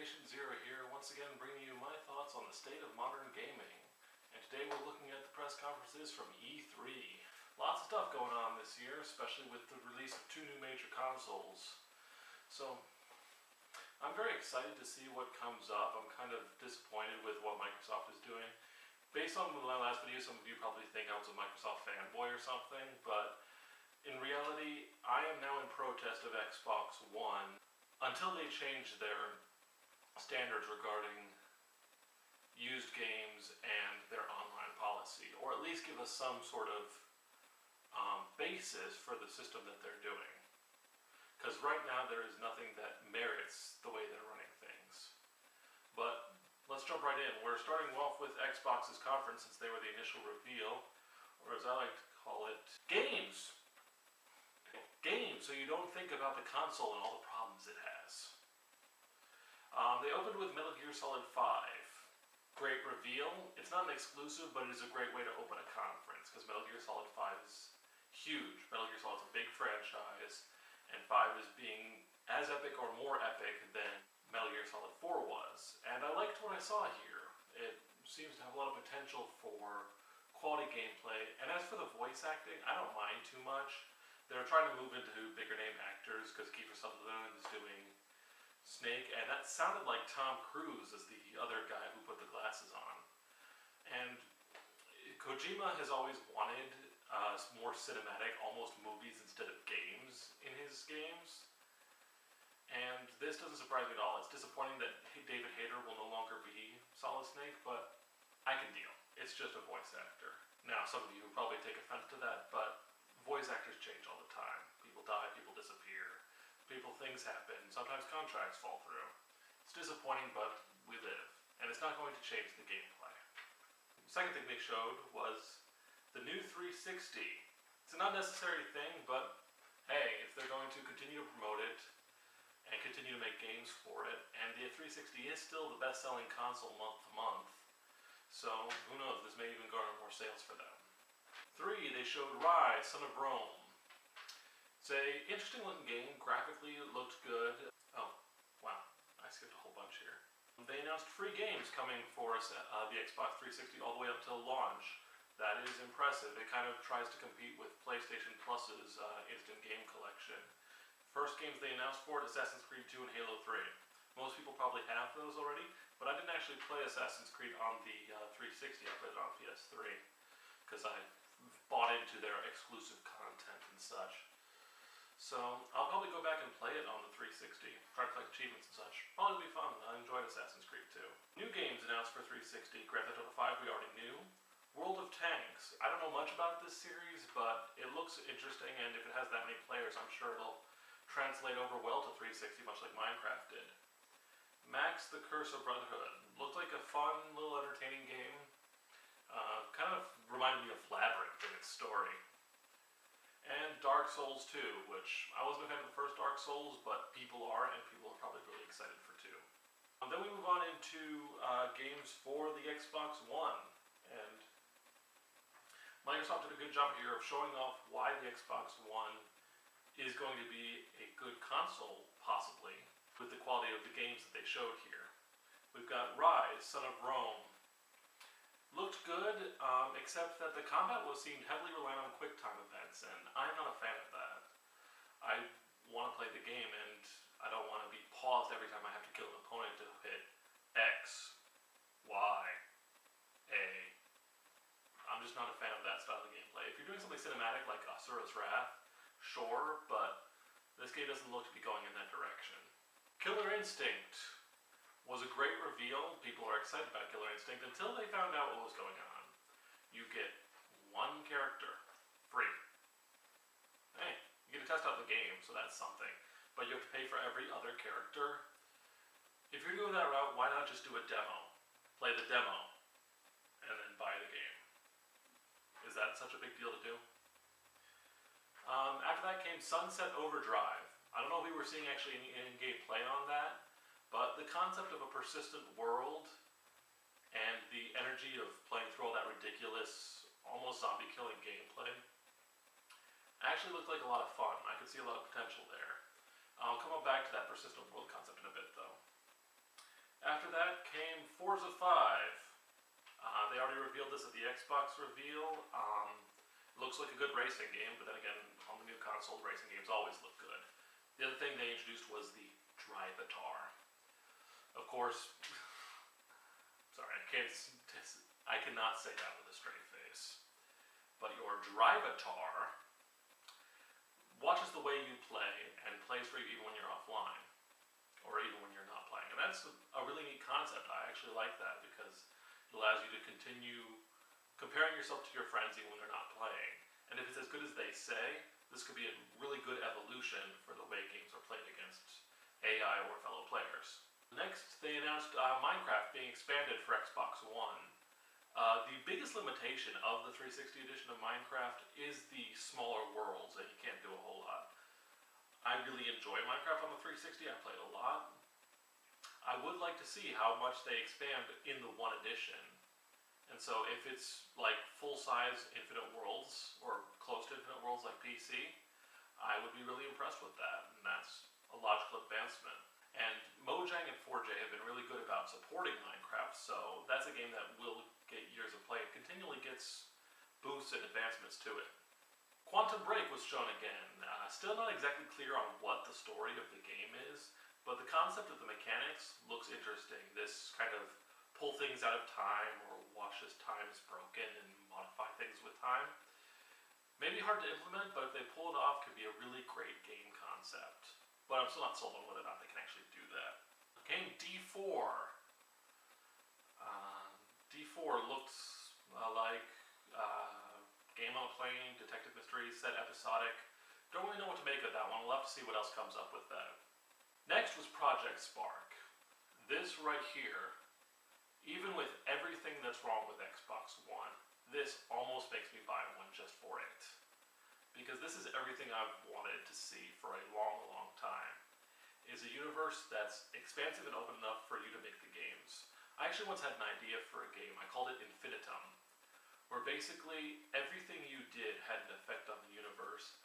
Patient Zero here, once again bringing you my thoughts on the state of modern gaming. And today we're looking at the press conferences from E3. Lots of stuff going on this year, especially with the release of two new major consoles. So, I'm very excited to see what comes up. I'm kind of disappointed with what Microsoft is doing. Based on my last video, some of you probably think I was a Microsoft fanboy or something, but in reality, I am now in protest of Xbox One until they change their standards regarding used games and their online policy, or at least give us some sort of basis for the system that they're doing. Because right now there is nothing that merits the way they're running things. But let's jump right in. We're starting off with Xbox's conference since they were the initial reveal, or as I like to call it, games. Games, so you don't think about the console and all the problems it has. They opened with Metal Gear Solid 5. Great reveal. It's not an exclusive, but it is a great way to open a conference, because Metal Gear Solid 5 is huge. Metal Gear Solid is a big franchise, and 5 is being as epic or more epic than Metal Gear Solid 4 was. And I liked what I saw here. It seems to have a lot of potential for quality gameplay, and as for the voice acting, I don't mind too much. They're trying to move into bigger name actors, because Kiefer Sutherland is doing Snake, and that sounded like Tom Cruise as the other guy who put the glasses on. And Kojima has always wanted more cinematic, almost movies instead of games in his games. And this doesn't surprise me at all. It's disappointing that David Hayter will no longer be Solid Snake, but I can deal. It's just a voice actor. Now, some of you will probably take offense to that, but voice actors change all the time. People die, people disappear, things happen, sometimes contracts fall through. It's disappointing, but we live. And it's not going to change the gameplay. The second thing they showed was the new 360. It's an unnecessary thing, but hey, if they're going to continue to promote it and continue to make games for it, and the 360 is still the best-selling console month to month, so who knows, this may even garner more sales for them. 3, they showed Rise, Son of Rome. It's an interesting looking game. Graphically, it looked good. Oh, wow, I skipped a whole bunch here. They announced free games coming for us at the Xbox 360 all the way up till launch. That is impressive. It kind of tries to compete with PlayStation Plus's instant game collection. First games they announced for it, Assassin's Creed 2 and Halo 3. Most people probably have those already, but I didn't actually play Assassin's Creed on the 360. I played it on PS3 because I bought into their exclusive content and such. So I'll probably go back and play it on the 360, try to collect achievements and such. Probably be fun. I enjoyed Assassin's Creed 2. New games announced for 360. Grand Theft Auto 5 we already knew. World of Tanks. I don't know much about this series, but it looks interesting, and if it has that many players, I'm sure it'll translate over well to 360, much like Minecraft did. Max the Curse of Brotherhood. Looked like a fun, little entertaining game. Kind of reminded me of Labyrinth in its story. And Dark Souls 2, which I wasn't a fan of the first Dark Souls, but people are, and people are probably really excited for 2. Then we move on into games for the Xbox One, and Microsoft did a good job here of showing off why the Xbox One is going to be a good console, possibly, with the quality of the games that they showed here. We've got Rise, Son of Rome. Looked good, except that the combat seemed heavily reliant on QuickTime events, and I'm not a fan of that. I want to play the game, and I don't want to be paused every time I have to kill an opponent to hit X, Y, A. I'm just not a fan of that style of gameplay. If you're doing something cinematic like Asura's Wrath, sure, but this game doesn't look to be going in that direction. Killer Instinct was a great reveal. People are excited about Killer Instinct until they found out what was going on. You get one character, free. Hey, you get to test out the game, so that's something. But you have to pay for every other character. If you're doing that route, why not just do a demo? Play the demo, and then buy the game. Is that such a big deal to do? After that came Sunset Overdrive. I don't know if we were seeing actually any in-game play on that, but the concept of a persistent world and the energy of playing through all that ridiculous, almost zombie-killing gameplay actually looked like a lot of fun. I could see a lot of potential there. I'll come back to that persistent world concept in a bit, though. this at the Xbox reveal. It looks like a good racing game, but then again, on the new console, racing games always look good. The other thing they introduced was the Drivatar. Of course, sorry, I cannot say that with a straight face. But your Drivatar watches the way you play and plays for you even when you're offline, or even when you're not playing. And that's a really neat concept. I actually like that because it allows you to continue comparing yourself to your friends even when they're not playing. And if it's as good as they say, this could be a really good evolution for the way games are played against AI or fellow players. Next, they announced Minecraft being expanded for Xbox One. The biggest limitation of the 360 edition of Minecraft is the smaller worlds, and you can't do a whole lot. I really enjoy Minecraft on the 360, I played a lot. I would like to see how much they expand in the One edition. And so if it's like full-size Infinite Worlds, or close to Infinite Worlds like PC, I would be really impressed with that, and that's a logical advancement. And Mojang and 4J have been really good about supporting Minecraft, so that's a game that will get years of play and continually gets boosts and advancements to it. Quantum Break was shown again. Still not exactly clear on what the story of the game is, but the concept of the mechanics looks interesting. This kind of pull things out of time or watch as time is broken and modify things with time. Maybe hard to implement, but if they pull it off, could be a really great game concept. But I'm still not sold on whether or not they can actually do that. Game D4. D4 looks like game on a plane, detective mystery, set episodic. Don't really know what to make of that one. We'll have to see what else comes up with that. Next was Project Spark. This right here, even with everything that's wrong with Xbox One, this almost makes me buy one just for it. Because this is everything I've wanted to see for a long, long time. Is a universe that's expansive and open enough for you to make the games. I actually once had an idea for a game. I called it Infinitum, where basically everything you did had an effect on the universe,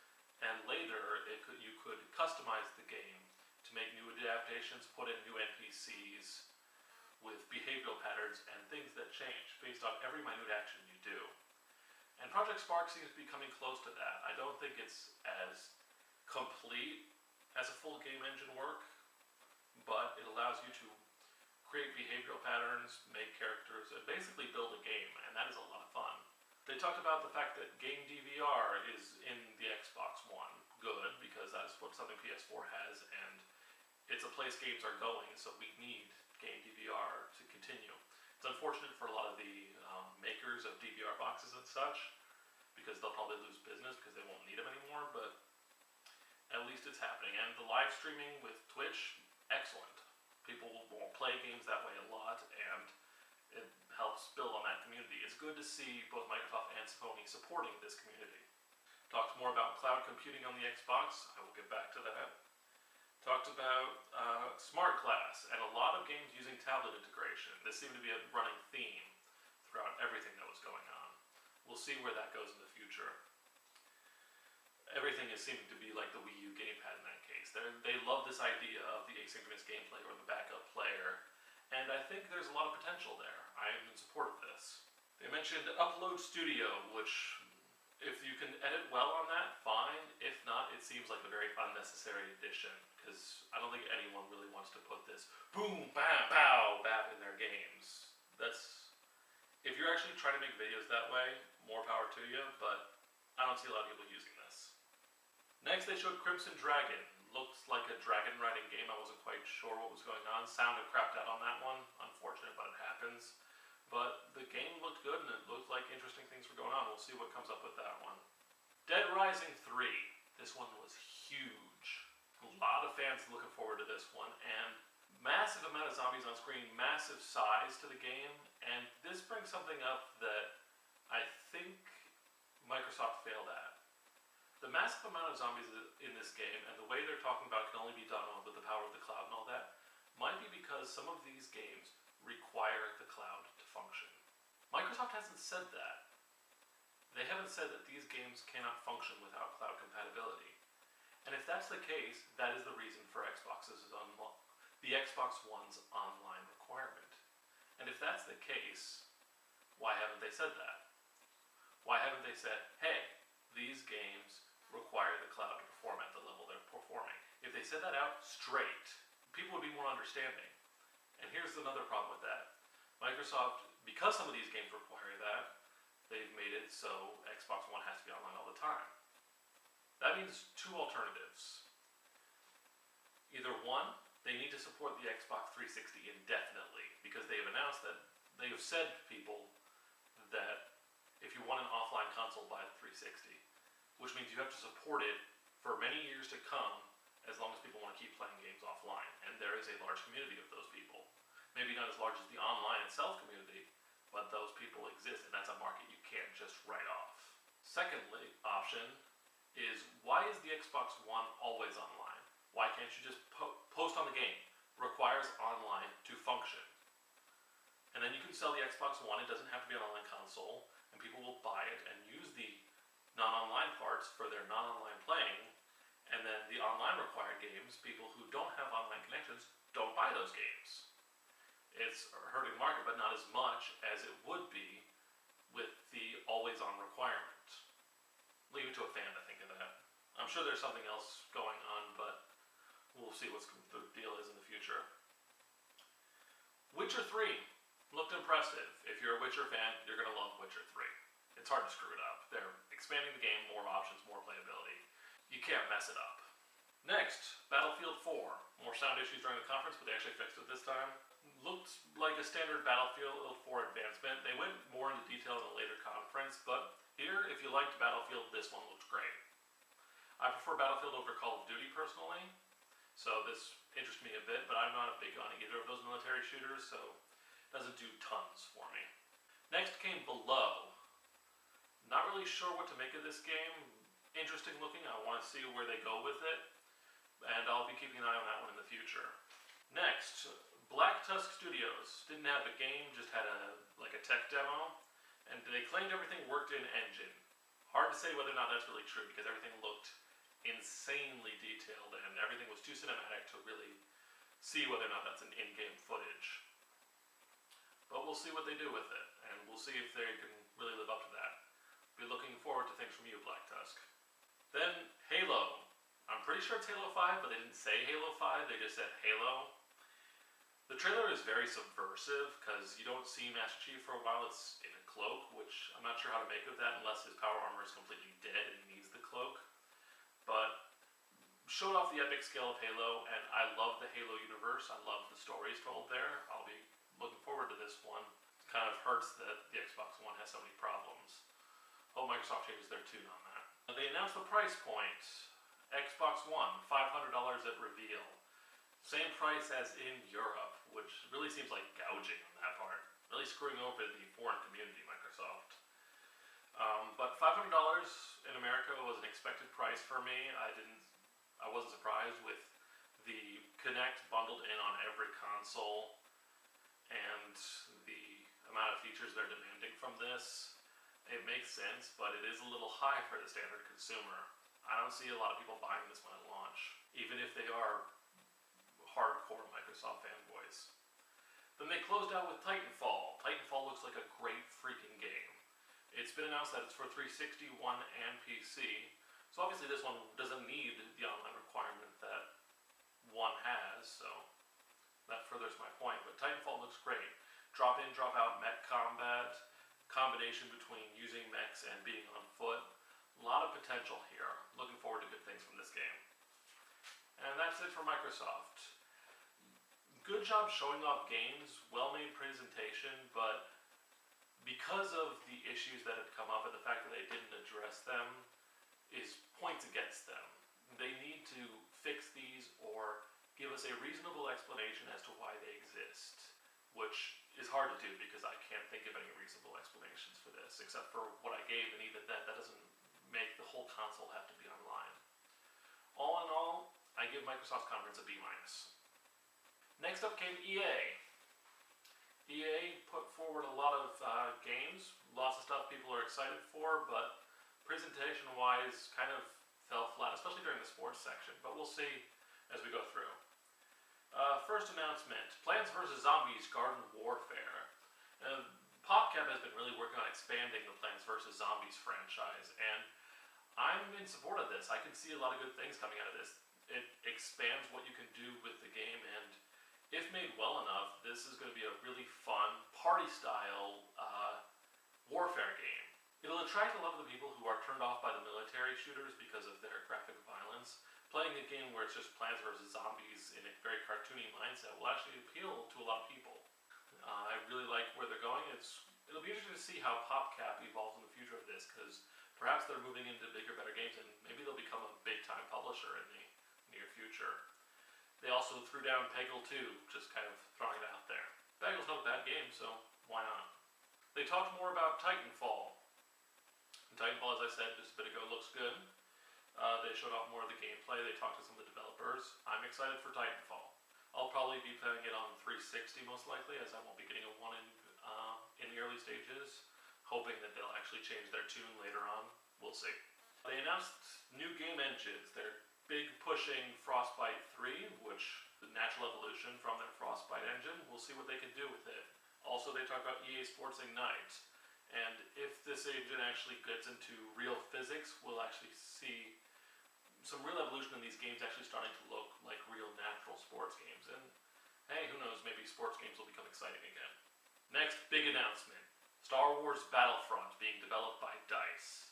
and later you could customize the game to make new adaptations, put in new NPCs with behavioral patterns and things that change based on every minute action you do. And Project Spark seems to be coming close to that. I don't think it's as complete as a full game engine work, but it allows you to create behavioral patterns, make characters, and basically build a game, and that is a lot of fun. They talked about the fact that game DVR is in the Xbox One. Good, because that's what something PS4 has, and it's a place games are going, so we need game DVR to continue. It's unfortunate for a lot of the makers of DVR boxes and such, because they'll probably lose business because they won't need them anymore, but at least it's happening. And the live streaming with Twitch, excellent. People will play games that way a lot, and it helps build on that community. It's good to see both Microsoft and Sony supporting this community. Talked more about cloud computing on the Xbox. I will get back to that. Talked about Smart Glass and a lot of games using tablet integration. This seemed to be a running theme throughout everything that was going on. We'll see where that goes in the future. Everything is seeming to be like the Wii U gamepad in that case. They love this idea of the asynchronous gameplay or the backup player, and I think there's a lot of potential there. I am in support of this. They mentioned Upload Studio, which, if you can edit well on that, fine. If not, it seems like a very unnecessary addition, because I don't think anyone really wants to put this boom, bam, bow, bap in their games. If you're actually trying to make videos that way, more power to you, but I don't see a lot of people using this. Next, they showed Crimson Dragon. Looks like a dragon riding game. I wasn't quite sure what was going on. Sound had crapped out on that one. Unfortunate, but it happens. But the game looked good, and it looked like interesting things were going on. We'll see what comes up with that one. Dead Rising 3. This one was huge. A lot of fans looking forward to this one, and massive amount of zombies on screen, massive size to the game, and this brings something up that I think Microsoft failed at. The massive amount of zombies in this game, and the way they're talking about it can only be done with the power of the cloud and all that, might be because some of these games require the cloud to function. Microsoft hasn't said that. They haven't said that these games cannot function without cloud compatibility. And if that's the case, that is the reason for the Xbox One's online requirement. And if that's the case, Why haven't they said that? Why haven't they said, hey, these games require the cloud to perform at the level they're performing? If they said that out straight, people would be more understanding. And here's another problem with that. Microsoft, because some of these games require that, they've made it so Xbox One has to be online all the time. That means two alternatives. Either one, they need to support the Xbox 360 indefinitely, because they have announced that they have said to people that if you want an offline console, buy the 360, which means you have to support it for many years to come, as long as people want to keep playing games offline. And there is a large community of those people. Maybe not as large as the online itself community, but those people exist, and that's a market you can't just write off. Secondly, option is, why is the Xbox One always online? Why can't you just post on the game? Requires online to function. And then you can sell the Xbox One, it doesn't have to be an online console, and people will buy it and use the non-online parts for their non-online playing, and then the online required games, people who don't have online connections don't buy those games. It's hurting the market, but not as much as it would be with the always-on requirement. Leave it to a fan to think of that. I'm sure there's something else going on, but we'll see what the deal is in the future. Witcher 3 looked impressive. If you're a Witcher fan, you're going to love Witcher 3. It's hard to screw it up. They're expanding the game, more options, more playability. You can't mess it up. Next, Battlefield 4. More sound issues during the conference, but they actually fixed it this time. Looked like a standard Battlefield 4 advancement. They went more into detail in a later conference, but here, if you liked Battlefield, this one looked great. I prefer Battlefield over Call of Duty personally, so this interests me a bit, but I'm not big on either of those military shooters, so it doesn't do tons for me. Next came Below. Not really sure what to make of this game. Interesting looking. I want to see where they go with it, and I'll be keeping an eye on that one in the future. Next, Black Tusk Studios didn't have a game, just had a tech demo, and they claimed everything worked in engine. Hard to say whether or not that's really true, because everything looked insanely detailed and everything was too cinematic to really see whether or not that's an in-game footage. But we'll see what they do with it, and we'll see if they can really live up to that. Be looking forward to things from you, Black Tusk. Then Halo. I'm pretty sure it's Halo 5, but they didn't say Halo 5, they just said Halo. The trailer is very subversive, because you don't see Master Chief for a while. It's in a cloak, which I'm not sure how to make of that unless his power armor is completely dead and he needs the cloak. But showed off the epic scale of Halo, and I love the Halo universe. I love the stories told there. I'll be looking forward to this one. It kind of hurts that the Xbox One has so many problems. Hope Microsoft changes their tune on that. They announced the price point. Xbox One, $500 at reveal. Same price as in Europe, which really seems like gouging on that part. Really screwing over the foreign community, Microsoft. But $500 in America was an expected price for me. I wasn't surprised with the Kinect bundled in on every console and the amount of features they're demanding from this. It makes sense, but it is a little high for the standard consumer. I don't see a lot of people buying this one at launch, even if they are hardcore Microsoft fanboys. Then they closed out with Titanfall. Titanfall looks like a great freaking game. It's been announced that it's for 360, One, and PC. So obviously this one doesn't need the online requirement that One has, so that furthers my point. But Titanfall looks great. Drop in, drop out mech combat, combination between using mechs and being on foot. A lot of potential here. Looking forward to good things from this game. And that's it for Microsoft. Good job showing off games, well-made presentation, but because of the issues that had come up and the fact that they didn't address them is points against them. They need to fix these or give us a reasonable explanation as to why they exist, which is hard to do because I can't think of any reasonable explanations for this, except for what I gave, and even then, that doesn't make the whole console have to be online. All in all, I give Microsoft's conference a B-. Next up came EA. EA put forward a lot of games, lots of stuff people are excited for, but presentation-wise kind of fell flat, especially during the sports section, but we'll see as we go through. First announcement, Plants vs. Zombies Garden Warfare. PopCap has been really working on expanding the Plants vs. Zombies franchise, and I'm in support of this. I can see a lot of good things coming out of this. It expands what you can do with the game, and if made well enough, this is going to be a really fun, party-style warfare game. It'll attract a lot of the people who are turned off by the military shooters because of their graphic violence. Playing a game where it's just Plants vs. Zombies in a very cartoony mindset will actually appeal to a lot of people. I really like where they're going. It'll be interesting to see how PopCap evolves in the future of this, because perhaps they're moving into bigger, better games, and maybe they'll become a big-time publisher in the near future. They also threw down Peggle 2, just kind of throwing it out there. Peggle's not a bad game, so why not? They talked more about Titanfall. And Titanfall, as I said just a bit ago, looks good. They showed off more of the gameplay. They talked to some of the developers. I'm excited for Titanfall. I'll probably be playing it on 360 most likely, as I won't be getting a 1 in the early stages, hoping that they'll actually change their tune later on. We'll see. They announced new game engines. They're big pushing Frostbite 3, which the natural evolution from their Frostbite engine. We'll see what they can do with it. Also, they talk about EA Sports Ignite, and if this engine actually gets into real physics, we'll actually see some real evolution in these games actually starting to look like real natural sports games. And hey, who knows, maybe sports games will become exciting again. Next big announcement, Star Wars Battlefront being developed by DICE.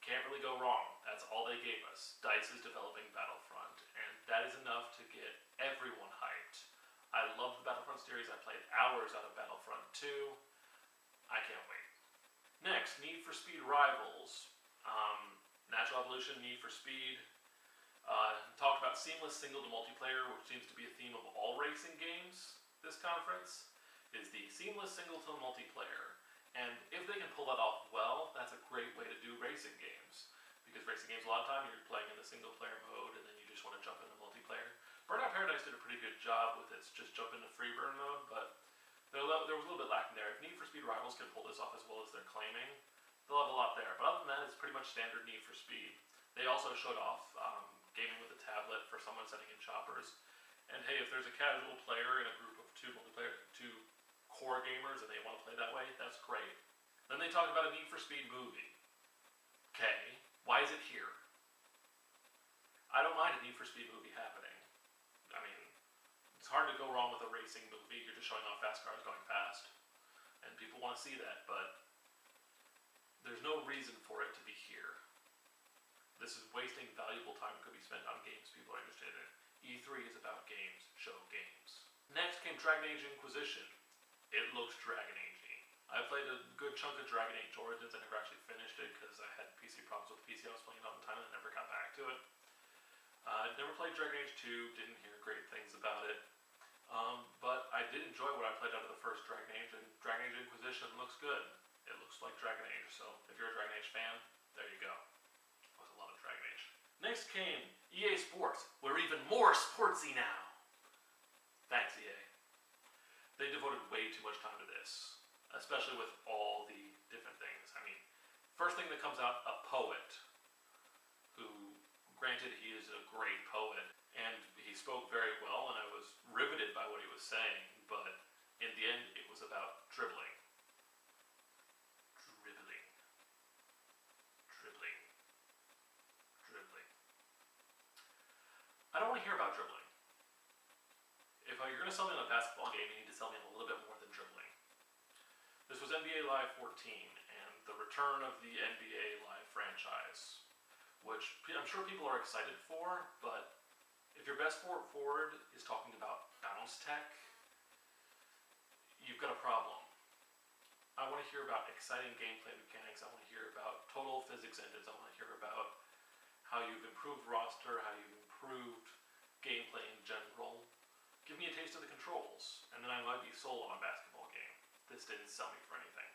Can't really go wrong. That's all they gave us. DICE is developing Battlefront, and that is enough to get everyone hyped. I love the Battlefront series. I played hours out of Battlefront 2. I can't wait. Next, Need for Speed Rivals. Natural Evolution, Need for Speed. Talked about seamless single to multiplayer, which seems to be a theme of all racing games this conference, is the seamless single to multiplayer. And if they can pull that off well, that's a great way to do racing games. Because racing games, a lot of time, you're playing in the single player mode, and then you just want to jump into multiplayer. Burnout Paradise did a pretty good job with its just jump into free burn mode, but there was a little bit lacking there. If Need for Speed Rivals can pull this off as well as they're claiming, they'll have a lot there. But other than that, it's pretty much standard Need for Speed. They also showed off gaming with a tablet for someone setting in choppers. And hey, if there's a casual player in a group of two core gamers and they want to play that way, that's great. Then they talked about a Need for Speed movie. Okay, why is it here? I don't mind a Need for Speed movie happening. I mean, it's hard to go wrong with a racing movie. You're just showing off fast cars going fast, and people want to see that, but there's no reason for it to be here. This is wasting valuable time that could be spent on games people are interested in. E3 is about games, show games. Next came Dragon Age Inquisition. It looks Dragon Age-y. I played a good chunk of Dragon Age Origins. I never actually finished it because I had PC problems with the PC I was playing it all the time and I never got back to it. Never played Dragon Age 2, didn't hear great things about it. But I did enjoy what I played out of the first Dragon Age, and Dragon Age Inquisition looks good. It looks like Dragon Age, so if you're a Dragon Age fan, there you go. That was a lot of Dragon Age. Next came EA Sports. We're even more sportsy now. Thanks, EA. They devoted way too much time to this, especially with all the different things. I mean, first thing that comes out, a poet, who, granted, he is a great poet, and he spoke very well, and I was riveted by what he was saying, but in the end, it was about dribbling. I don't want to hear about dribbling. If you're going to sell me on a basketball game, you need to sell me on a little bit more than dribbling. This was NBA Live 14, and the return of the NBA Live franchise, which I'm sure people are excited for, but if your best forward is talking about bounce tech, you've got a problem. I want to hear about exciting gameplay mechanics. I want to hear about total physics engines. I want to hear about how you've improved roster, how you've improved gameplay in general. Give me a taste of the controls, and then I might be sold on a basketball game. This didn't sell me for anything.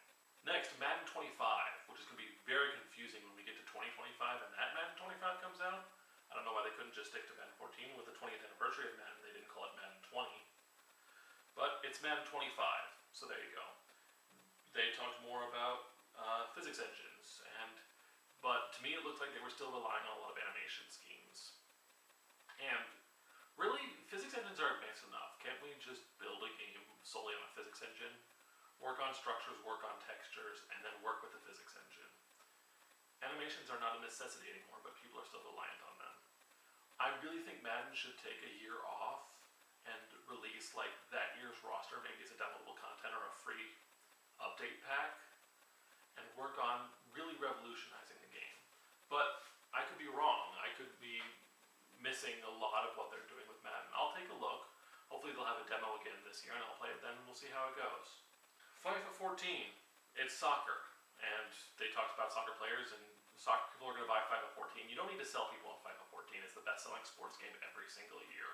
Next, Madden 25, which is going to be very confusing when we get to 2025 and that Madden 25 comes out. I don't know why they couldn't just stick to Madden 14. With the 20th anniversary of Madden, they didn't call it Madden 20. But it's Madden 25, so there you go. They talked more about physics engines, but to me it looked like they were still relying on a lot of animation schemes. And really, physics engines are advanced enough. Can't we just build a game solely on a physics engine? Work on structures, work on textures, and then work with the physics engine. Animations are not a necessity anymore, but people are still reliant on them. I really think Madden should take a year off and release like that year's roster, maybe as a downloadable content or a free update pack, and work on really revolutionizing the game. But I could be wrong. I could be missing a lot of what they're doing with Madden. I'll take a look. Hopefully they'll have a demo again this year, and I'll play it then, and we'll see how it goes. FIFA 14, it's soccer, and they talked about soccer players, and soccer people are going to buy FIFA 14. You don't need to sell people on FIFA 14. It's the best-selling sports game every single year.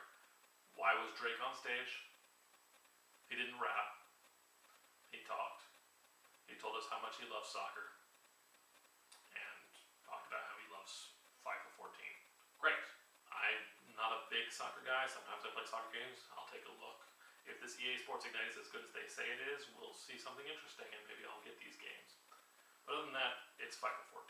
Why was Drake on stage? He didn't rap. He talked. He told us how much he loves soccer, and talked about how he loves FIFA 14. Great. I'm not a big soccer guy. Sometimes I play soccer games. I'll take a look. If this EA Sports Ignite is as good as they say it is, we'll see something interesting, and maybe I'll get these games. But other than that, it's FIFA 14.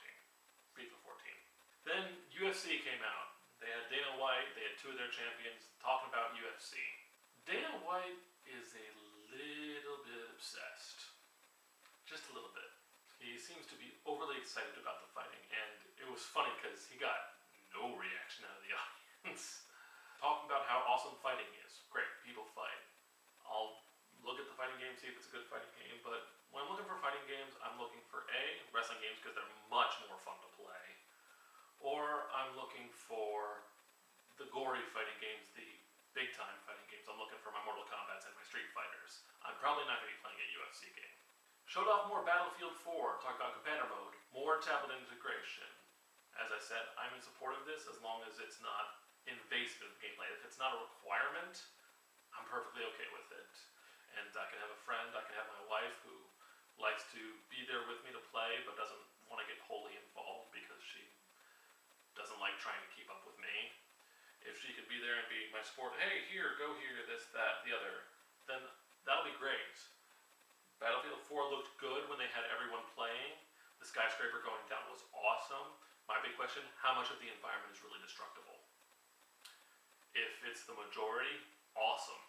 FIFA 14. Then UFC came out. They had Dana White, they had two of their champions talking about UFC. Dana White is a little bit obsessed. Just a little bit. He seems to be overly excited about the fighting, and it was funny because he got no reaction out of the audience. Talking about how awesome fighting is. Great, people fight. I'll look at the fighting game, see if it's a good fighting game, but when I'm looking for fighting games, I'm looking for wrestling games because they're much more fun to play, or I'm looking for the gory fighting games, the big time fighting games. I'm looking for my Mortal Kombats and my Street Fighters. I'm probably not going to be playing a UFC game. Showed off more Battlefield 4, talked about commander mode, more tablet integration. As I said, I'm in support of this as long as it's not invasive in the gameplay. If it's not a requirement, I'm perfectly okay with it. And I can have a friend, I can have my wife who likes to be there with me to play but doesn't want to get wholly involved because she doesn't like trying to keep up with me. If she could be there and be my support, hey, here, go here, this, that, the other, then that'll be great. Battlefield 4 looked good when they had everyone playing. The skyscraper going down was awesome. My big question, how much of the environment is really destructible? If it's the majority, awesome.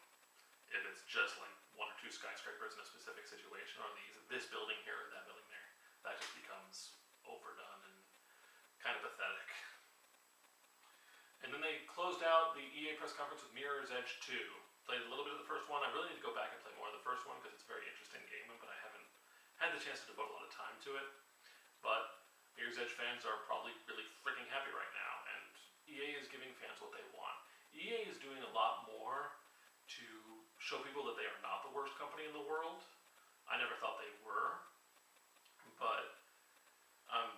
If it's just like one or two skyscrapers in a specific situation, or this building here or that building there, that just becomes overdone and kind of pathetic. And then they closed out the EA press conference with Mirror's Edge 2. Played a little bit of the first one. I really need to go back and play more of the first one because it's a very interesting game, but I haven't had the chance to devote a lot of time to it. But Mirror's Edge fans are probably really freaking happy right now, and EA is giving fans what they want. EA is doing a lot more to show people that they are not the worst company in the world. I never thought they were, but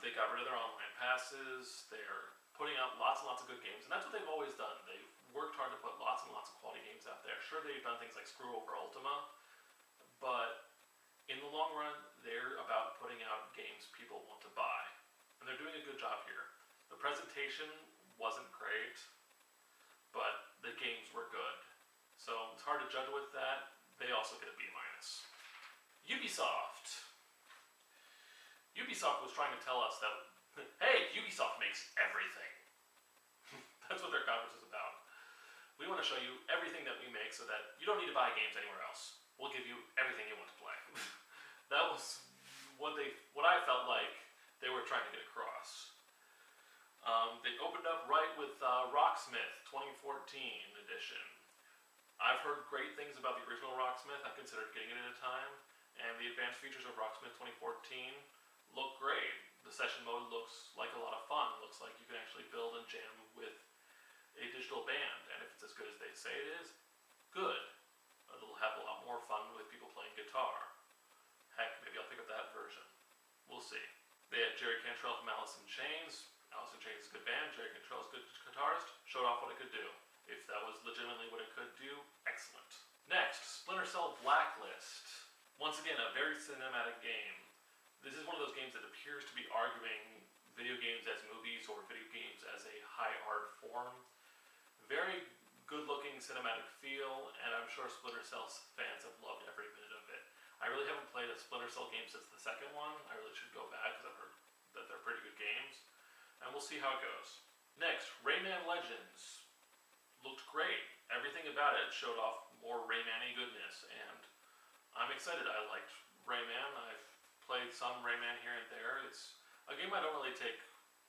they got rid of their online passes. They're putting out lots and lots of good games, and that's what they've always done. They've worked hard to put lots and lots of quality games out there. Sure, they've done things like screw over Ultima, but in the long run, they're about putting out games people want to buy, and they're doing a good job here. The presentation wasn't great, but the games were good. So it's hard to judge with that. They also get a B-. Ubisoft. Ubisoft was trying to tell us that, hey, Ubisoft makes everything. That's what their conference is about. We want to show you everything that we make so that you don't need to buy games anywhere else. We'll give you everything you want to play. That was what I felt like they were trying to get across. They opened up right with Rocksmith 2014 edition. I've heard great things about the original Rocksmith. I considered getting it at a time, and the advanced features of Rocksmith 2014 look great. The session mode looks like a lot of fun. Looks like you can actually build and jam with a digital band, and if it's as good as they say it is, good. It'll have a lot more fun with people playing guitar. Heck, maybe I'll pick up that version. We'll see. They had Jerry Cantrell from Alice in Chains. Alice in Chains is a good band. Jerry Cantrell is a good guitarist. Showed off what it could do. If that was legitimately what it could do, excellent. Next, Splinter Cell Blacklist. Once again, a very cinematic game. This is one of those games that appears to be arguing video games as movies or video games as a high art form. Very good-looking cinematic feel, and I'm sure Splinter Cell fans have loved every minute of it. I really haven't played a Splinter Cell game since the second one. I really should go back because I've heard that they're pretty good games, and we'll see how it goes. Next, Rayman Legends. Looked great. Everything about it showed off more Rayman-y goodness, and I'm excited. I liked Rayman. I've played some Rayman here and there. It's a game I don't really take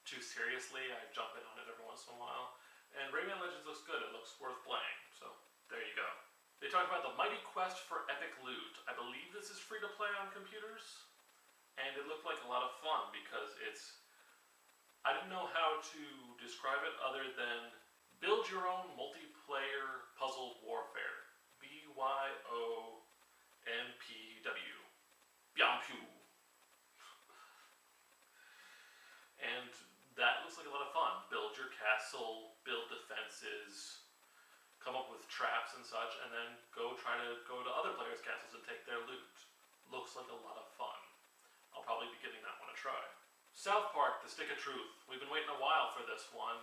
too seriously. I jump in on it every once in a while. And Rayman Legends looks good. It looks worth playing. So there you go. They talked about the mighty quest for epic loot. I believe this is free to play on computers. And it looked like a lot of fun because it's... I didn't know how to describe it other than build your own multiplayer puzzle warfare. BYOMPW. Byampu. And that looks like a lot of fun. Build your castle, build defenses, come up with traps and such, and then try to go to other players' castles and take their loot. Looks like a lot of fun. I'll probably be giving that one a try. South Park, The Stick of Truth. We've been waiting a while for this one,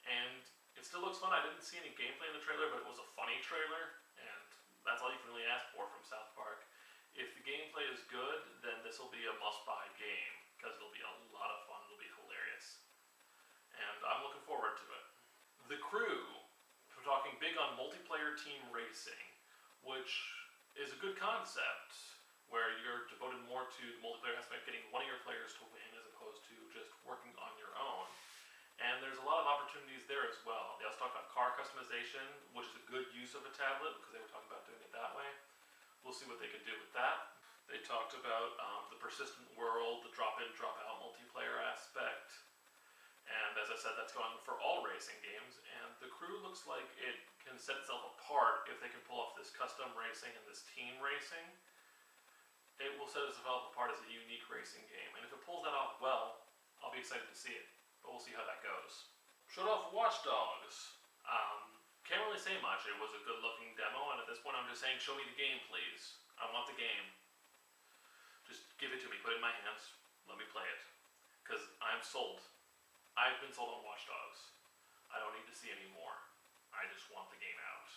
and it still looks fun. I didn't see any gameplay in the trailer, but it was a funny trailer, and that's all you can really ask for from South Park. If the gameplay is good, then this will be a must-buy game, because it'll be a lot of fun. It'll be hilarious. And I'm looking forward to it. The Crew. We're talking big on multiplayer team racing, which is a good concept, where you're devoted more to the multiplayer aspect, getting one of your players to win as opposed to just working on your own. And there's a lot of opportunities there as well. They also talk about car customization, which is a good use of a tablet because they were talking about doing it that way. We'll see what they can do with that. They talked about the persistent world, the drop-in, drop-out multiplayer aspect. And as I said, that's going for all racing games. And The Crew looks like it can set itself apart if they can pull off this custom racing and this team racing. It will set itself apart as a unique racing game. And if it pulls that off well, I'll be excited to see it. But we'll see how that goes. Showed off Watch Dogs. Can't really say much. It was a good looking demo, and at this point I'm just saying, show me the game, please. I want the game. Just give it to me, put it in my hands, let me play it. Because I'm sold. I've been sold on Watch Dogs. I don't need to see any more. I just want the game out.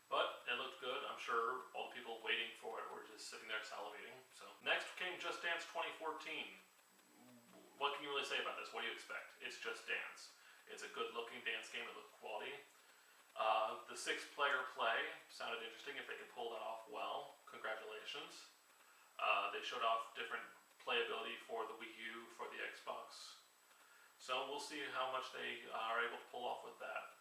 But it looked good. I'm sure all the people waiting for it were just sitting there salivating. So next came Just Dance 2014. What can you really say about this? What do you expect? It's Just Dance. It's a good looking dance game. It looked quality. The 6-player play sounded interesting. If they can pull that off well, congratulations. They showed off different playability for the Wii U, for the Xbox. So we'll see how much they are able to pull off with that.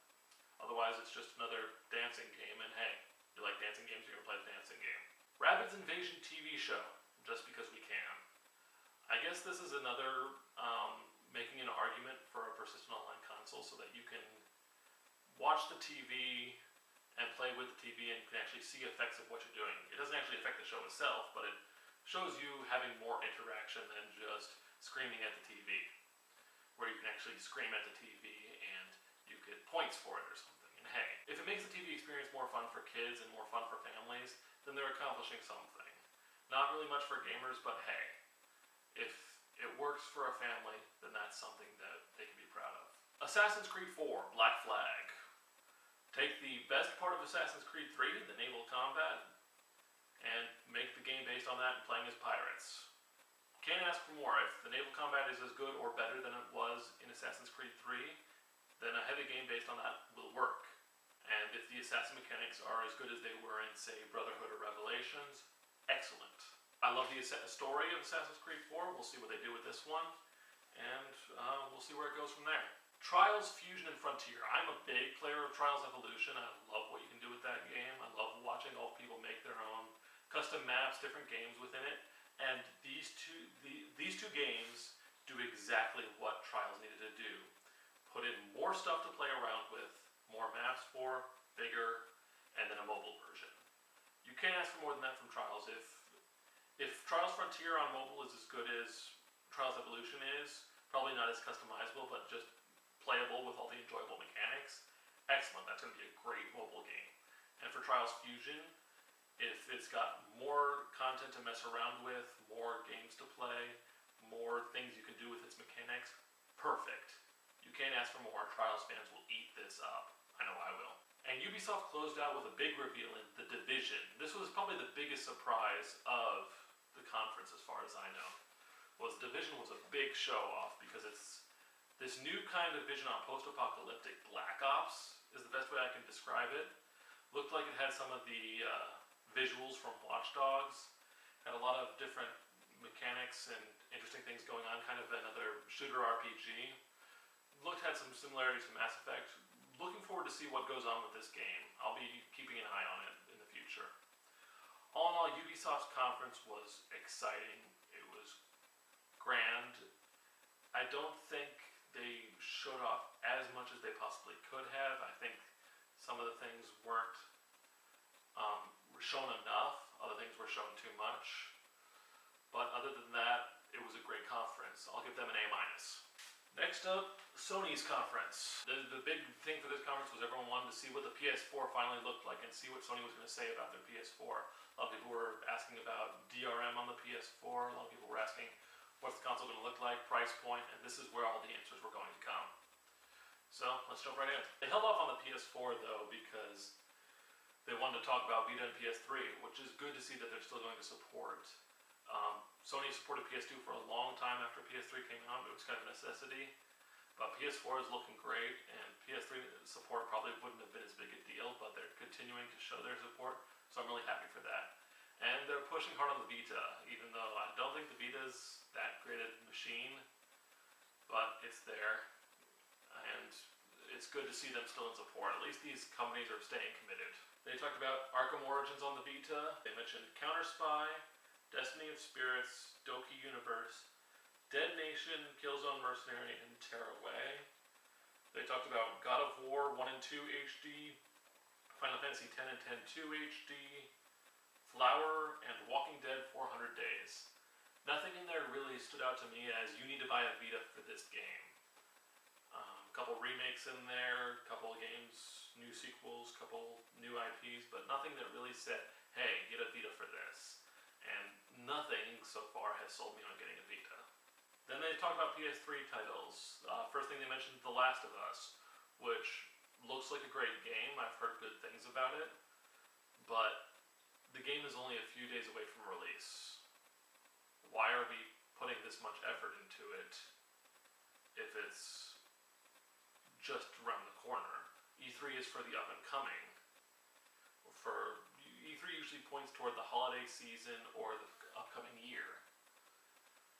Otherwise, it's just another dancing game, and hey, you like dancing games, you're gonna play the dancing game. Rabbids Invasion TV show, just because we can. I guess this is another making an argument for a persistent online console so that you can watch the TV and play with the TV and can actually see effects of what you're doing. It doesn't actually affect the show itself, but it shows you having more interaction than just screaming at the TV, where you can actually scream at the TV and you get points for it or something. And hey, if it makes the TV experience more fun for kids and more fun for families, then they're accomplishing something. Not really much for gamers, but hey, if it works for a family, then that's something that they can be proud of. Assassin's Creed 4, Black Flag. Take the best part of Assassin's Creed 3, the naval combat, and make the game based on that and playing as pirates. Can't ask for more. If the naval combat is as good or better than it was in Assassin's Creed 3, then a heavy game based on that will work. And if the assassin mechanics are as good as they were in, say, Brotherhood or Revelations, excellent. I love the story of Assassin's Creed 4. We'll see what they do with this one, and we'll see where it goes from there. Trials, Fusion, and Frontier. I'm a big player of Trials Evolution. I love what you can do with that game. I love watching all people make their own custom maps, different games within it. And these two games do exactly what Trials needed to do. Put in more stuff to play around with, more maps for, bigger, and then a mobile version. You can't ask for more than that from Trials. If Trials Frontier on mobile is as good as Trials Evolution is, probably not as customizable, but just playable with all the enjoyable mechanics, excellent. That's going to be a great mobile game. And for Trials Fusion, if it's got more content to mess around with, more games to play, more things you can do with its mechanics, perfect. You can't ask for more. Trials fans will eat this up. I know I will. And Ubisoft closed out with a big reveal in The Division. This was probably the biggest surprise of the conference as far as I know. The Division was a big show off because it's this new kind of vision on post-apocalyptic Black Ops is the best way I can describe it. Looked like it had some of the visuals from Watch Dogs, Had a lot of different mechanics and interesting things going on, kind of another shooter RPG. Had some similarities to Mass Effect. Looking forward to see what goes on with this game. I'll be keeping an eye on it in the future. All in all, Ubisoft's conference was exciting. It was grand. I don't think they showed off as much as they possibly could have. I think some of the things weren't shown enough. Other things were shown too much. But other than that, it was a great conference. I'll give them an A-. Next up, Sony's conference. The big thing for this conference was everyone wanted to see what the PS4 finally looked like and see what Sony was going to say about their PS4. A lot of people were asking about DRM on the PS4. A lot of people were asking what's the console going to look like, price point, and this is where all the answers were going to come. So let's jump right in. They held off on the PS4 though because they wanted to talk about Vita and PS3, which is good to see that they're still going to support. Sony supported PS2 for a long time after PS3 came out. It was kind of a necessity. But PS4 is looking great, and PS3 support probably wouldn't have been as big a deal, but they're continuing to show their support, so I'm really happy for that. And they're pushing hard on the Vita, even though I don't think the Vita's that great a machine, but it's there, and it's good to see them still in support. At least these companies are staying committed. They talked about Arkham Origins on the Vita. They mentioned Counter-Spy, Destiny of Spirits, Doki Universe, Dead Nation, Killzone Mercenary, and Tearaway. They talked about God of War 1 and 2 HD, Final Fantasy X and X-2 HD, Flower, and Walking Dead 400 Days. Nothing in there really stood out to me as you need to buy a Vita for this game. A couple remakes in there, a couple of games, new sequels, a couple new IPs, but nothing that really said, hey, get a Vita for this. And nothing so far has sold me on getting a Vita. Then they talked about PS3 titles. First thing they mentioned, The Last of Us, which looks like a great game. I've heard good things about it, but the game is only a few days away from release. Why are we putting this much effort into it if it's just around the corner? E3 is for the up and coming. E3 usually points toward the holiday season or the upcoming year.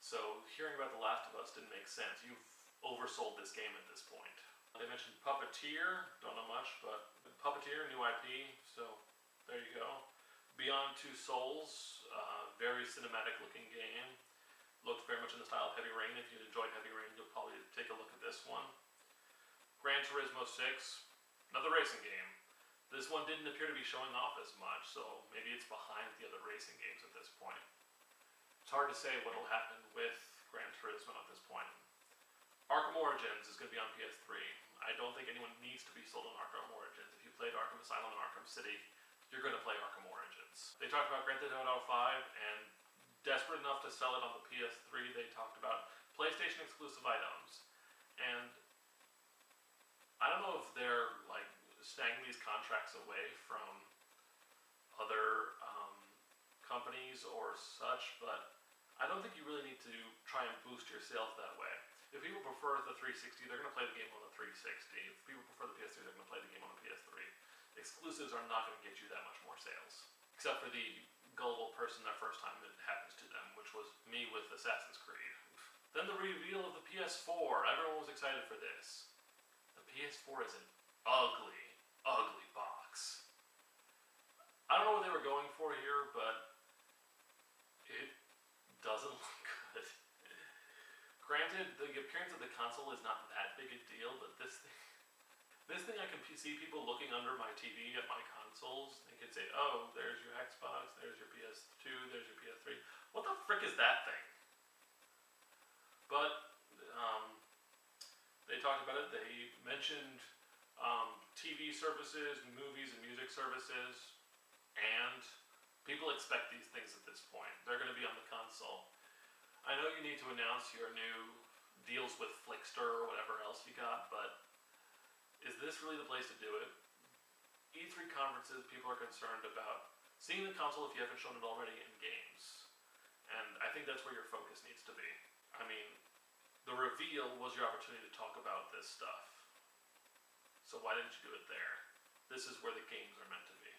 So hearing about The Last of Us didn't make sense. You've oversold this game at this point. They mentioned Puppeteer, don't know much, but Puppeteer, new IP, so there you go. Beyond Two Souls, very cinematic looking game. Looked very much in the style of Heavy Rain. If you enjoyed Heavy Rain, you'll probably take a look at this one. Gran Turismo 6, another racing game. This one didn't appear to be showing off as much, so maybe it's behind the other racing games at this point. It's hard to say what will happen with Gran Turismo at this point. Arkham Origins is going to be on PS3. I don't think anyone needs to be sold on Arkham Origins. If you played Arkham Asylum and Arkham City, you're going to play Arkham Origins. They talked about Grand Theft Auto 5, and desperate enough to sell it on the PS3, they talked about PlayStation exclusive items. And I don't know if they're like snagging these contracts away from other companies or such, but I don't think you really need to try and boost your sales that way. If people prefer the 360, they're going to play the game on the 360. If people prefer the PS3, they're going to play the game on the PS3. Exclusives are not going to get you that much more sales, except for the gullible person that first time it happens to them, which was me with Assassin's Creed. Then the reveal of the PS4. Everyone was excited for this. The PS4 is an ugly, ugly box. I don't know what they were going for here, but it doesn't look good. Granted, the appearance of the console is not that big a deal, but this thing I can see people looking under my TV at my consoles. They can say, oh, there's your Xbox, there's your PS2, there's your PS3. What the frick is that thing? But they talked about it. They mentioned TV services, movies and music services, and people expect these things at this point. They're going to be on the console. I know you need to announce your new deals with Flickster or whatever else you got, but is this really the place to do it? E3 conferences, people are concerned about seeing the console if you haven't shown it already in games. And I think that's where your focus needs to be. I mean, the reveal was your opportunity to talk about this stuff. So why didn't you do it there? This is where the games are meant to be.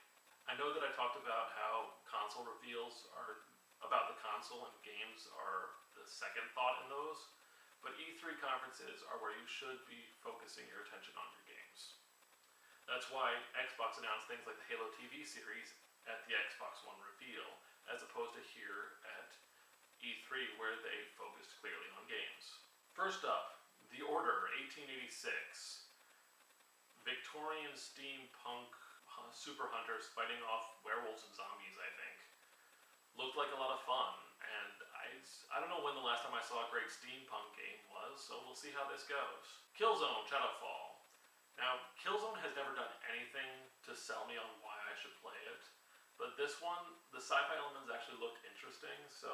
I know that I talked about how console reveals are about console and games are the second thought in those, but E3 conferences are where you should be focusing your attention on your games. That's why Xbox announced things like the Halo TV series at the Xbox One reveal, as opposed to here at E3 where they focused clearly on games. First up, The Order 1886. Victorian steampunk super hunters fighting off werewolves and zombies, I think. Looked like a lot of fun, and I don't know when the last time I saw a great steampunk game was, so we'll see how this goes. Killzone Shadowfall. Now, Killzone has never done anything to sell me on why I should play it, but this one, the sci-fi elements actually looked interesting, so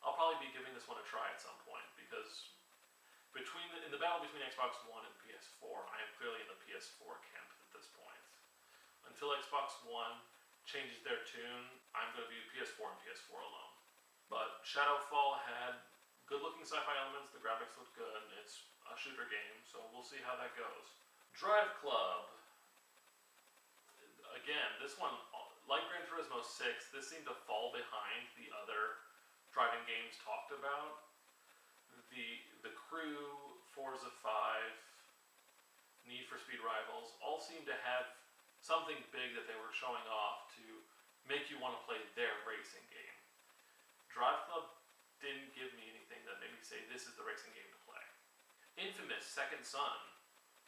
I'll probably be giving this one a try at some point, because in the battle between Xbox One and PS4, I am clearly in the PS4 camp at this point. Until Xbox One changes their tune, I'm going to be PS4 and PS4 alone. But Shadowfall had good-looking sci-fi elements, the graphics looked good, and it's a shooter game, so we'll see how that goes. Drive Club. Again, this one, like Gran Turismo 6, this seemed to fall behind the other driving games talked about. The Crew, Forza 5, Need for Speed Rivals all seem to have something big that they were showing off to make you want to play their racing game. Drive Club didn't give me anything that made me say this is the racing game to play. Infamous Second Son.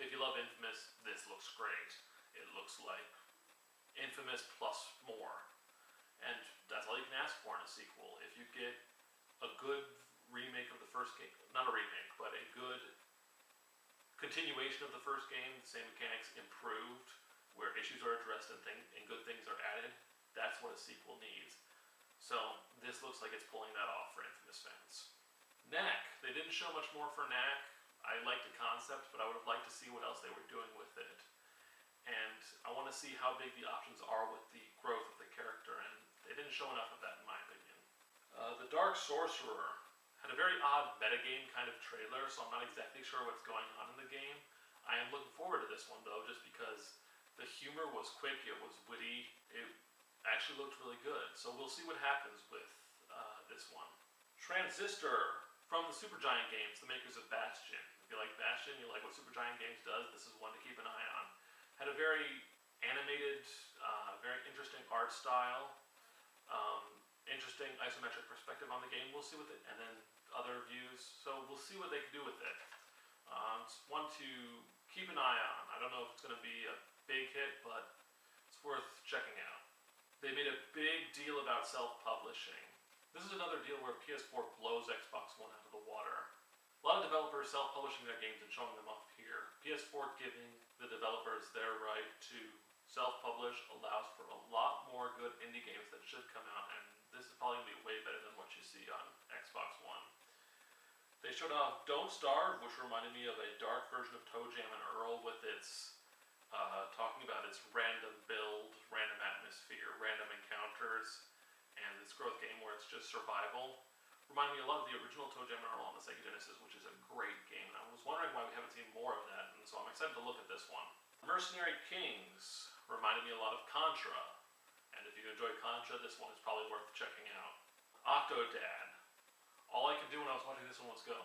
If you love Infamous, this looks great. It looks like Infamous plus more. And that's all you can ask for in a sequel. If you get a good remake of the first game, not a remake, but a good continuation of the first game, the same mechanics improved, where issues are addressed and good things are added, that's what a sequel needs. So this looks like it's pulling that off for Infamous fans. Knack. They didn't show much more for Knack. I liked the concept, but I would have liked to see what else they were doing with it. And I want to see how big the options are with the growth of the character, and they didn't show enough of that in my opinion. The Dark Sorcerer had a very odd metagame kind of trailer, so I'm not exactly sure what's going on in the game. I am looking forward to this one though, just because the humor was quick, it was witty, it actually looked really good. So we'll see what happens with this one. Transistor. From the Supergiant games, the makers of Bastion. If you like Bastion, you like what Supergiant Games does, this is one to keep an eye on. Had a very animated, very interesting art style, interesting isometric perspective on the game. We'll see what and then other views, so we'll see what they can do with it. It's one to keep an eye on. I don't know if it's going to be a big hit, but it's worth checking out. They made a big deal about self-publishing. This is another deal where PS4 blows Xbox One out of the water. A lot of developers self-publishing their games and showing them off here. PS4 giving the developers their right to self-publish allows for a lot more good indie games that should come out, and this is probably going to be way better than what you see on Xbox One. They showed off Don't Starve, which reminded me of a dark version of ToeJam and Earl with its talking about its random build, random atmosphere, random encounters, and this growth game where it's just survival. Reminded me a lot of the original ToeJam and Earl on the Sega Genesis, which is a great game. And I was wondering why we haven't seen more of that, and so I'm excited to look at this one. Mercenary Kings reminded me a lot of Contra, and if you enjoyed Contra, this one is probably worth checking out. Octodad. All I could do when I was watching this one was go,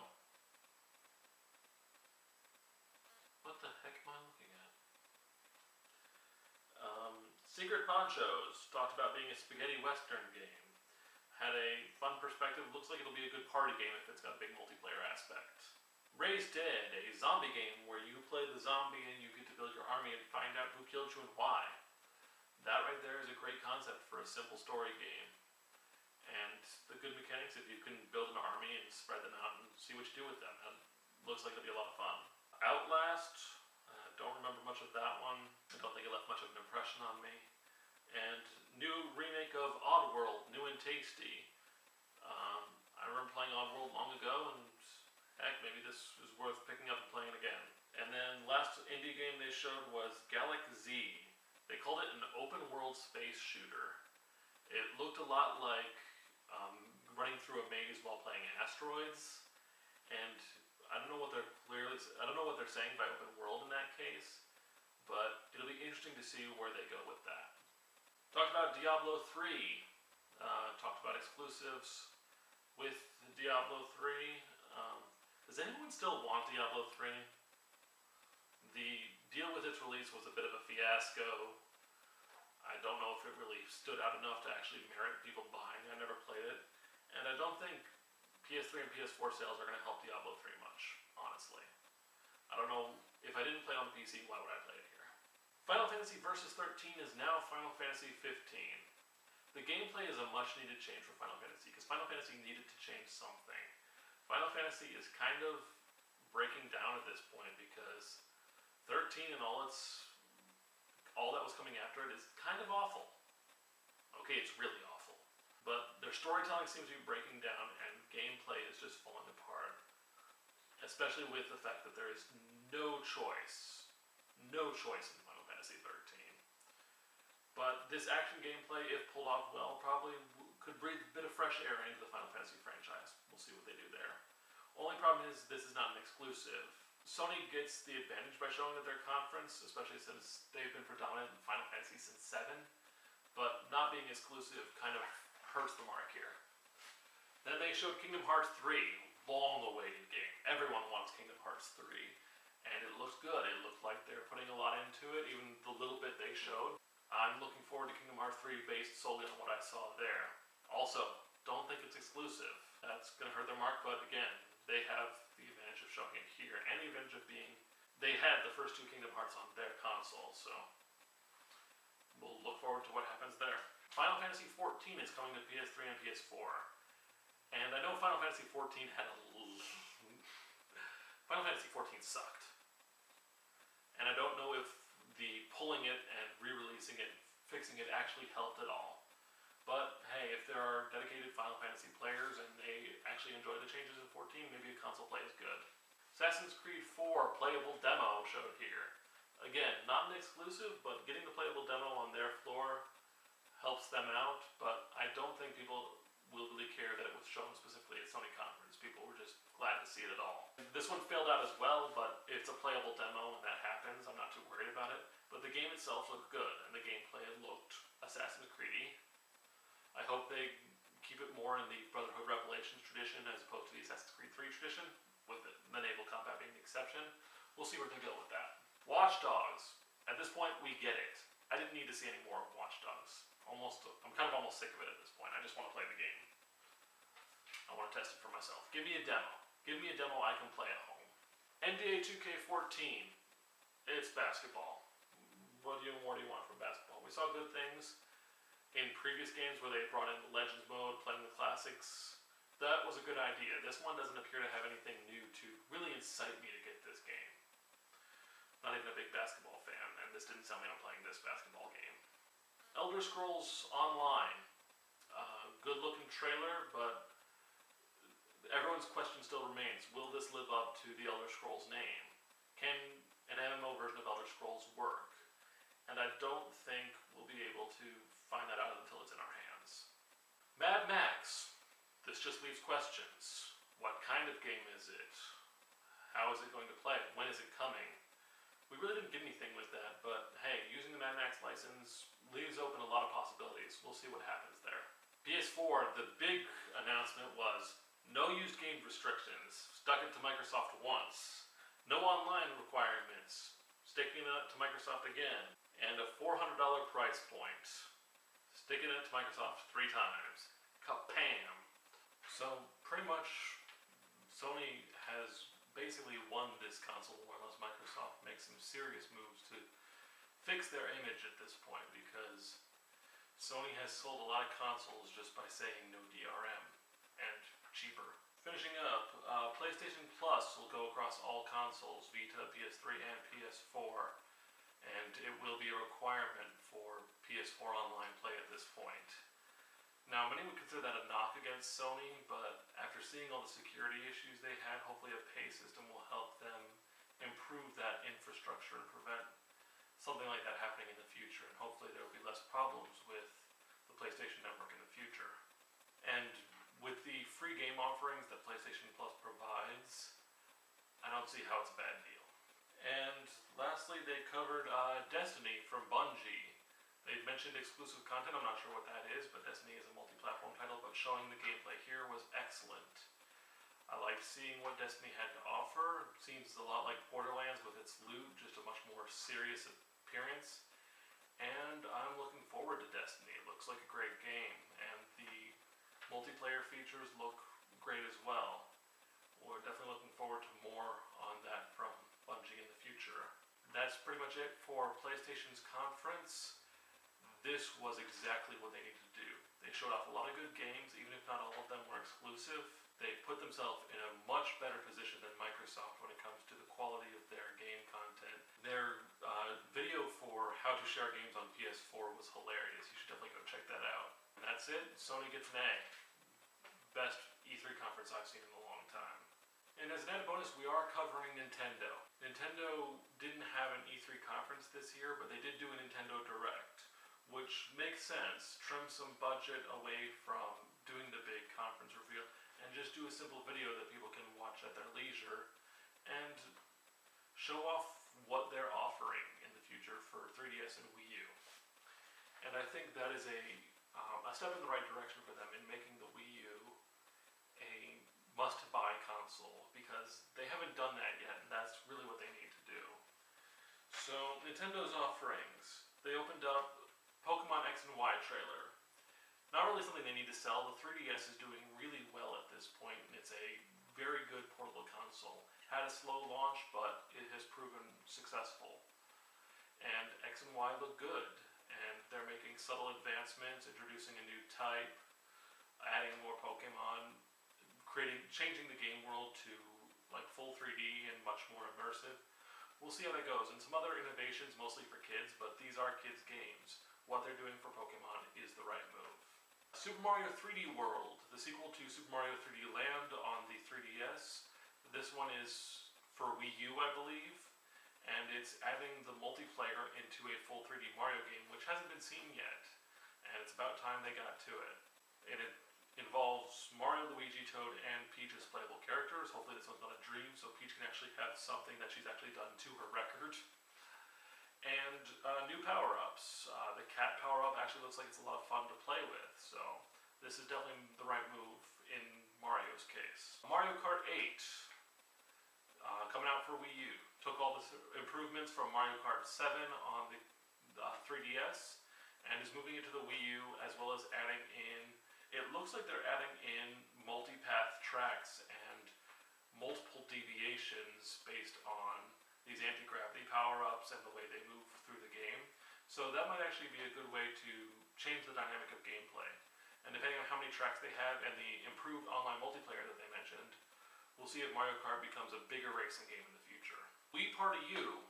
what the heck am I looking at? Secret Ponchos talked about being a spaghetti western game. Had a fun perspective, looks like it'll be a good party game if it's got a big multiplayer aspect. Raised Dead, a zombie game where you play the zombie and you get to build your army and find out who killed you and why. That right there is a great concept for a simple story game. And the good mechanics, if you can build an army and spread them out and see what you do with them, it looks like it'll be a lot of fun. Outlast, don't remember much of that one. I don't think it left much of an impression on me. And new remake of Oddworld, new and tasty. I remember playing Oddworld long ago, and heck, maybe this is worth picking up and playing again. And then last indie game they showed was Gallic Z. They called it an open world space shooter. It looked a lot like running through a maze while playing Asteroids, and I don't know what they're saying by open world in that case, but it'll be interesting to see where they go with that. Talked about Diablo 3. Talked about exclusives with Diablo 3. Does anyone still want Diablo 3? The deal with its release was a bit of a fiasco. I don't know if it really stood out enough to actually merit people buying. I never played it. And I don't think PS3 and PS4 sales are going to help Diablo 3 much, honestly. I don't know, if I didn't play it on the PC, why would I play it here? Final Fantasy Versus 13 is now Final Fantasy 15. The gameplay is a much needed change for Final Fantasy, because Final Fantasy needed to change something. Final Fantasy is kind of breaking down at this point, because 13 and all that was coming after it is kind of awful. Okay, it's really awful. But their storytelling seems to be breaking down, and gameplay is just falling apart. Especially with the fact that there is no choice in Final Fantasy 13. But this action gameplay, if pulled off well, probably could breathe a bit of fresh air into the Final Fantasy franchise. We'll see what they do there. Only problem is, this is not an exclusive. Sony gets the advantage by showing at their conference, especially since they've been predominant in Final Fantasy since 7. But not being exclusive kind of hurts the mark here. Then they showed Kingdom Hearts 3, long-awaited game. Everyone wants Kingdom Hearts 3. And it looks good. It looked like they're putting a lot into it, even the little bit they showed. I'm looking forward to Kingdom Hearts 3 based solely on what I saw there. Also, don't think it's exclusive. That's going to hurt their mark, but again, they have the advantage of showing it here, and the advantage of being, they had the first two Kingdom Hearts on their console, so we'll look forward to what happens there. Final Fantasy 14 is coming to PS3 and PS4, and I know Final Fantasy 14 had Final Fantasy 14 sucked, and I don't know if the pulling it and re-releasing it, fixing it actually helped at all. But hey, if there are dedicated Final Fantasy players and they actually enjoy the changes in 14, maybe a console play is good. Assassin's Creed 4 playable demo showed here. Again, not an exclusive, but getting the playable demo on their floor helps them out, but I don't think people will really care that it was shown specifically at Sony conference. People were just glad to see it at all. This one failed out as well, but it's a playable demo and that happens. I'm not too worried about it. But the game itself looked good, and the gameplay looked Assassin's Creed-y. I hope they keep it more in the Brotherhood Revelations tradition as opposed to the Assassin's Creed 3 tradition, with the naval combat being the exception. We'll see where they go with that. Watch Dogs. At this point, we get it. I didn't need to see any more of Watch Dogs. I'm kind of almost sick of it at this point. I just want to play the game. I want to test it for myself. Give me a demo. Give me a demo I can play at home. NBA 2K14. It's basketball. What more do you want from basketball? We saw good things in previous games where they brought in the Legends mode, playing the classics. That was a good idea. This one doesn't appear to have anything new to really incite me to get this game. Not even a big basketball fan, and this didn't sell me on playing this basketball game. Elder Scrolls Online. Good looking trailer, but everyone's question still remains, will this live up to the Elder Scrolls name? Can an MMO version of Elder Scrolls work? And I don't think we'll be able to find that out until it's in our hands. Mad Max. This just leaves questions. What kind of game is it? How is it going to play? When is it coming? We really didn't get anything with that, but hey, using the Mad Max license leaves open a lot of possibilities. We'll see what happens there. PS4, the big announcement was no used game restrictions. Stuck it to Microsoft once. No online requirements. Sticking it to Microsoft again. And a $400 price point. Sticking it to Microsoft 3 times. Kapam! So, pretty much, Sony has basically won this console war unless Microsoft makes some serious moves to fix their image at this point, because Sony has sold a lot of consoles just by saying no DRM and cheaper. Finishing up, PlayStation Plus will go across all consoles, Vita, PS3, and PS4, and it will be a requirement for PS4 online play at this point. Now, many would consider that a knock against Sony, but after seeing all the security issues they had, hopefully a pay system will help them improve that infrastructure and prevent something like that happening in the future, and hopefully there will be less problems with the PlayStation Network in the future. And with the free game offerings that PlayStation Plus provides, I don't see how it's a bad deal. And lastly, they covered Destiny from Bungie. They've mentioned exclusive content. I'm not sure what that is, but Destiny is a multi-platform showing the gameplay here was excellent. I liked seeing what Destiny had to offer. It seems a lot like Borderlands with its loot, just a much more serious appearance. And I'm looking forward to Destiny. It looks like a great game, and the multiplayer features look great as well. We're definitely looking forward to more on that from Bungie in the future. That's pretty much it for PlayStation's conference. This was exactly what they needed to do. They showed off a lot of good games, even if not all of them were exclusive. They put themselves in a much better position than Microsoft when it comes to the quality of their game content. Their video for how to share games on PS4 was hilarious. You should definitely go check that out. And that's it. Sony gets an A. Best E3 conference I've seen in a long time. And as an added bonus, we are covering Nintendo. Nintendo didn't have an E3 conference this year, but they did do a Nintendo Direct, which makes sense. Trim some budget away from doing the big conference reveal and just do a simple video that people can watch at their leisure and show off what they're offering in the future for 3DS and Wii U. And I think that is a step in the right direction for them in making the Wii U a must-buy console, because they haven't done that yet, and that's really what they need to do. So, Nintendo's offerings. They opened up Pokemon X and Y trailer. Not really something they need to sell. The 3DS is doing really well at this point, and it's a very good portable console. Had a slow launch, but it has proven successful. And X and Y look good, and they're making subtle advancements, introducing a new type, adding more Pokemon, changing the game world to like full 3D and much more immersive. We'll see how that goes. And some other innovations, mostly for kids, but these are kids' games. What they're doing for Pokemon is the right move. Super Mario 3D World, the sequel to Super Mario 3D Land on the 3DS. This one is for Wii U, I believe, and it's adding the multiplayer into a full 3D Mario game, which hasn't been seen yet, and it's about time they got to it. And it involves Mario, Luigi, Toad, and Peach as playable characters. Hopefully this one's not a dream, so Peach can actually have something that she's actually done to her record. And new power-ups. The cat power-up actually looks like it's a lot of fun to play with, so this is definitely the right move in Mario's case. Mario Kart 8, coming out for Wii U. Took all the improvements from Mario Kart 7 on the 3DS, and is moving into the Wii U, as well as adding in, it looks like they're adding in multi-path tracks and multiple deviations based on these anti-gravity power-ups and the way they move through the game. So that might actually be a good way to change the dynamic of gameplay. And depending on how many tracks they have and the improved online multiplayer that they mentioned, we'll see if Mario Kart becomes a bigger racing game in the future. Wii Party U,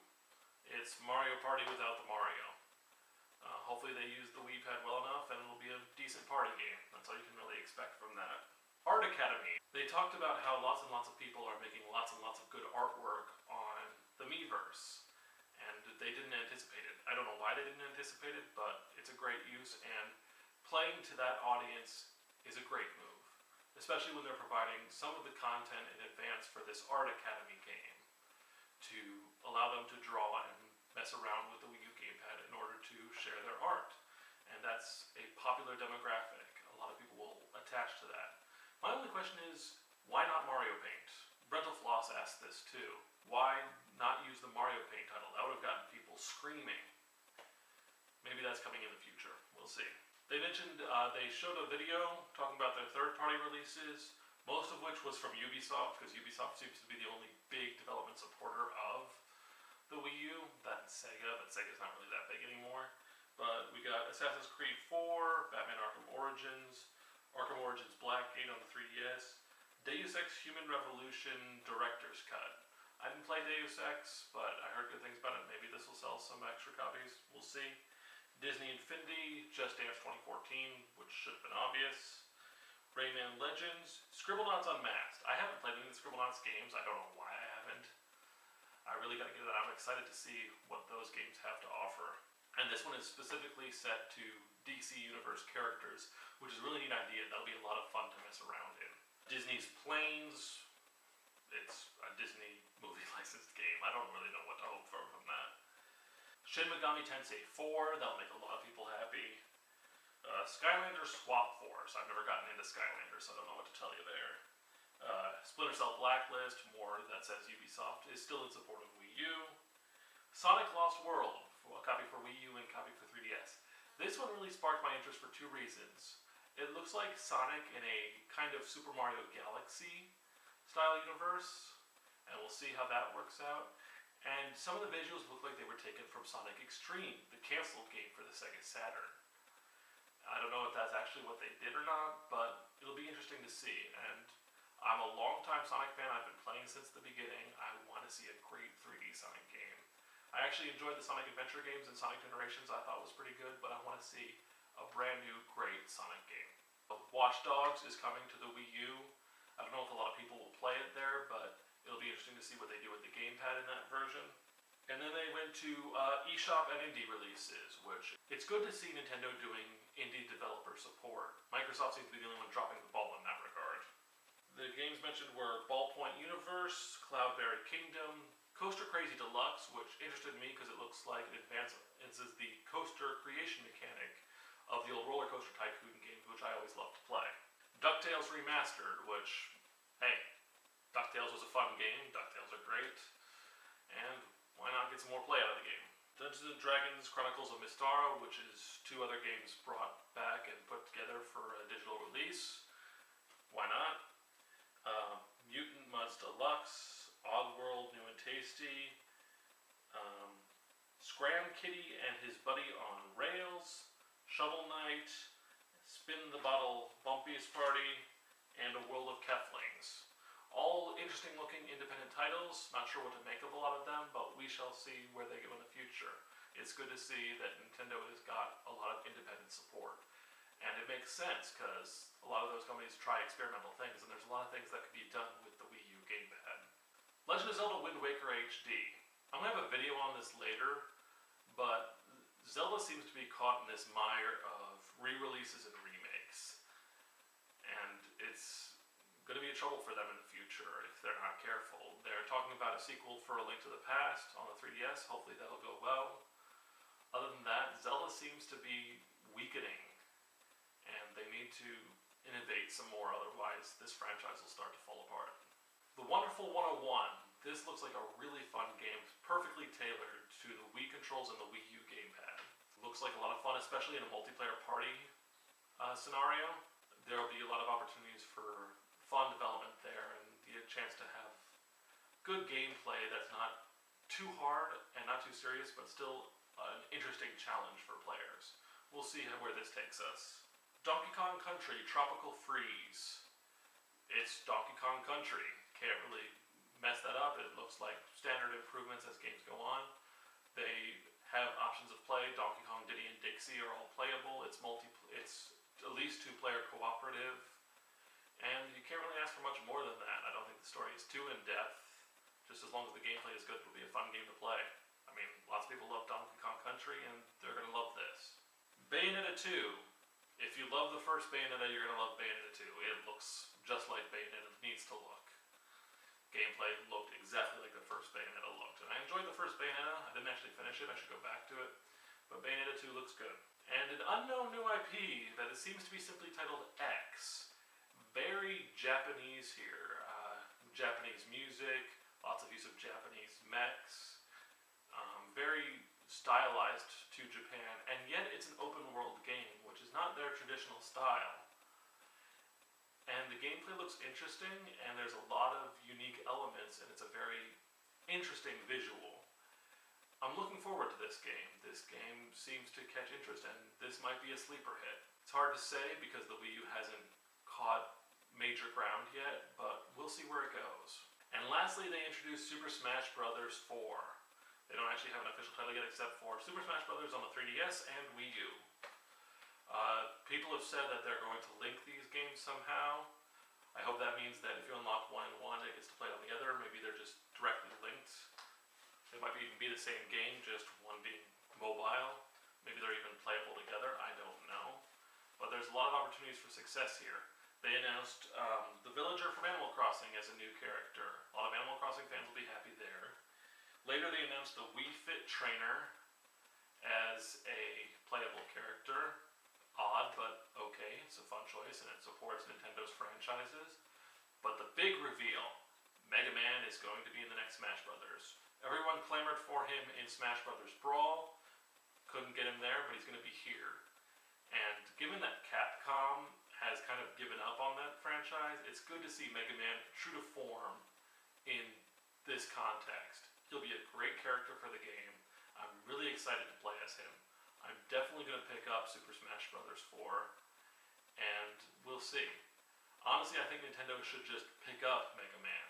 it's Mario Party without the Mario. Hopefully they use the Wii Pad well enough and it'll be a decent party game. That's all you can really expect from that. Art Academy. They talked about how lots and lots of people are making lots and lots of good artwork on the Miiverse, and they didn't anticipate it. I don't know why they didn't anticipate it, but it's a great use, and playing to that audience is a great move, especially when they're providing some of the content in advance for this Art Academy game to allow them to draw and mess around with the Wii U gamepad in order to share their art. And that's a popular demographic. A lot of people will attach to that. My only question is, why not Mario Paint? Brental Floss asked this too. Why not use the Mario Paint title? That would have gotten people screaming. Maybe that's coming in the future. We'll see. They mentioned, they showed a video talking about their third-party releases, most of which was from Ubisoft, because Ubisoft seems to be the only big development supporter of the Wii U. That's Sega, but Sega's not really that big anymore. But we got Assassin's Creed 4, Batman Arkham Origins Blackgate on the 3DS, Deus Ex Human Revolution Director's Cut. I didn't play Deus Ex, but I heard good things about it. Maybe this will sell some extra copies. We'll see. Disney Infinity, Just Dance 2014, which should have been obvious. Rayman Legends, Scribblenauts Unmasked. I haven't played any of the Scribblenauts games. I don't know why I haven't. I really got to get it out. I'm excited to see what those games have to offer. And this one is specifically set to DC Universe characters, which is a really neat idea. That'll be a lot of fun to mess around in. Disney's Planes. It's a Disney movie licensed game. I don't really know what to hope for from that. Shin Megami Tensei 4. That'll make a lot of people happy. Skylander Swap Force. I've never gotten into Skylander, so I don't know what to tell you there. Splinter Cell Blacklist, more that says Ubisoft is still in support of Wii U. Sonic Lost World, a copy for Wii U and copy for 3DS. This one really sparked my interest for two reasons. It looks like Sonic in a kind of Super Mario Galaxy style universe, and we'll see how that works out. And some of the visuals look like they were taken from Sonic Extreme, the canceled game for the Sega Saturn. I don't know if that's actually what they did or not, but it'll be interesting to see. And I'm a longtime Sonic fan. I've been playing since the beginning. I want to see a great 3D Sonic game. I actually enjoyed the Sonic Adventure games and Sonic Generations. I thought was pretty good, but I want to see a brand new, great Sonic game. Watch Dogs is coming to the Wii U. I don't know if a lot of people will play it there, but it'll be interesting to see what they do with the gamepad in that version. And then they went to eShop and indie releases, which it's good to see Nintendo doing indie developer support. Microsoft seems to be the only one dropping the ball in that regard. The games mentioned were Ballpoint Universe, Cloudberry Kingdom, Coaster Crazy Deluxe, which interested me because it looks like it advances the coaster creation mechanic of the old Roller Coaster Tycoon games, which I always loved to play. DuckTales Remastered, which, hey, DuckTales was a fun game, DuckTales are great, and why not get some more play out of the game? Dungeons & Dragons Chronicles of Mystara, which is two other games brought back and put together for a digital release. Why not? Mutant Mudds Deluxe, Oddworld New and Tasty, Scram Kitty and His Buddy on Rails, Shovel Knight, Spin the Bottle Bumpiest Party, and A World of Keflings. All interesting looking independent titles. Not sure what to make of a lot of them, but we shall see where they go in the future. It's good to see that Nintendo has got a lot of independent support. And it makes sense, because a lot of those companies try experimental things, and there's a lot of things that could be done with the Wii U gamepad. Legend of Zelda Wind Waker HD. I'm going to have a video on this later, but Zelda seems to be caught in this mire of re-releases and remakes. And it's going to be a trouble for them in the future if they're not careful. They're talking about a sequel for A Link to the Past on the 3DS. Hopefully that'll go well. Other than that, Zelda seems to be weakening, and they need to innovate some more, otherwise this franchise will start to fall apart. The Wonderful 101. This looks like a really fun game, perfectly tailored to the Wii controls and the Wii U gamepad. Looks like a lot of fun, especially in a multiplayer party scenario. There will be a lot of opportunities for fun development there and the chance to have good gameplay that's not too hard and not too serious, but still an interesting challenge for players. We'll see where this takes us. Donkey Kong Country Tropical Freeze. It's Donkey Kong Country. Can't really mess that up. It looks like standard improvements as games go on. They have options of play. Donkey Kong, Diddy, and Dixie are all playable. It's at least two-player cooperative. And you can't really ask for much more than that. I don't think the story is too in-depth. Just as long as the gameplay is good, it'll be a fun game to play. I mean, lots of people love Donkey Kong Country, and they're going to love this. Bayonetta 2. If you love the first Bayonetta, you're going to love Bayonetta 2. It looks just like Bayonetta needs to look. Gameplay looked exactly like the first Bayonetta looked. And I enjoyed the first Bayonetta. I didn't actually finish it. I should go back to it. But Bayonetta 2 looks good. And an unknown new IP that it seems to be simply titled X. Very Japanese here. Japanese music, lots of use of Japanese mechs. Very stylized to Japan, and yet it's an open world game, which is not their traditional style. And the gameplay looks interesting, and there's a lot of unique elements, and it's a very interesting visual. I'm looking forward to this game. This game seems to catch interest, and this might be a sleeper hit. It's hard to say because the Wii U hasn't caught major ground yet, but we'll see where it goes. And lastly, they introduced Super Smash Bros. 4. They don't actually have an official title yet except for Super Smash Bros. On the 3DS and Wii U. People have said that they're going to link these games somehow. I hope that means that if you unlock one in one, it gets to play on the other. Maybe they're just directly linked. They might even be the same game, just one being mobile. Maybe they're even playable together. I don't know. But there's a lot of opportunities for success here. They announced the villager from Animal Crossing as a new character. A lot of Animal Crossing fans will be happy there. Later they announced the Wii Fit Trainer as a playable character. odd, but okay. It's a fun choice, and it supports Nintendo's franchises. But the big reveal, Mega Man is going to be in the next Smash Brothers. Everyone clamored for him in Smash Brothers Brawl. Couldn't get him there, but he's going to be here. And given that Capcom has kind of given up on that franchise, it's good to see Mega Man true to form in this context. He'll be a great character for the game. I'm really excited to play as him. I'm definitely going to pick up Super Smash Bros. 4, and we'll see. Honestly, I think Nintendo should just pick up Mega Man.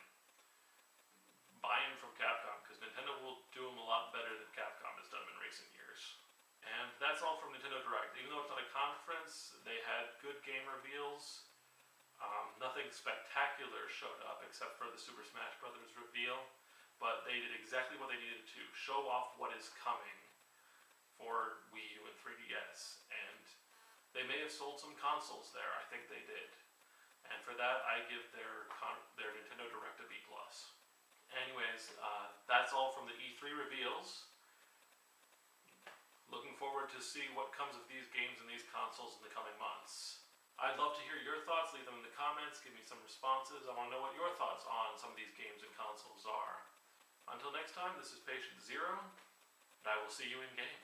Buy him from Capcom, because Nintendo will do him a lot better than Capcom has done in recent years. And that's all from Nintendo Direct. Even though it's not a conference, they had good game reveals. Nothing spectacular showed up except for the Super Smash Bros. Reveal, but they did exactly what they needed to, show off what is coming for Wii U and 3DS, and they may have sold some consoles there. I think they did, and for that I give their Nintendo Direct a B+. Anyways, that's all from the E3 reveals. Looking forward to see what comes of these games and these consoles in the coming months. I'd love to hear your thoughts. Leave them in the comments. Give me some responses. I want to know what your thoughts on some of these games and consoles are. Until next time, this is Patient Zero, and I will see you in game.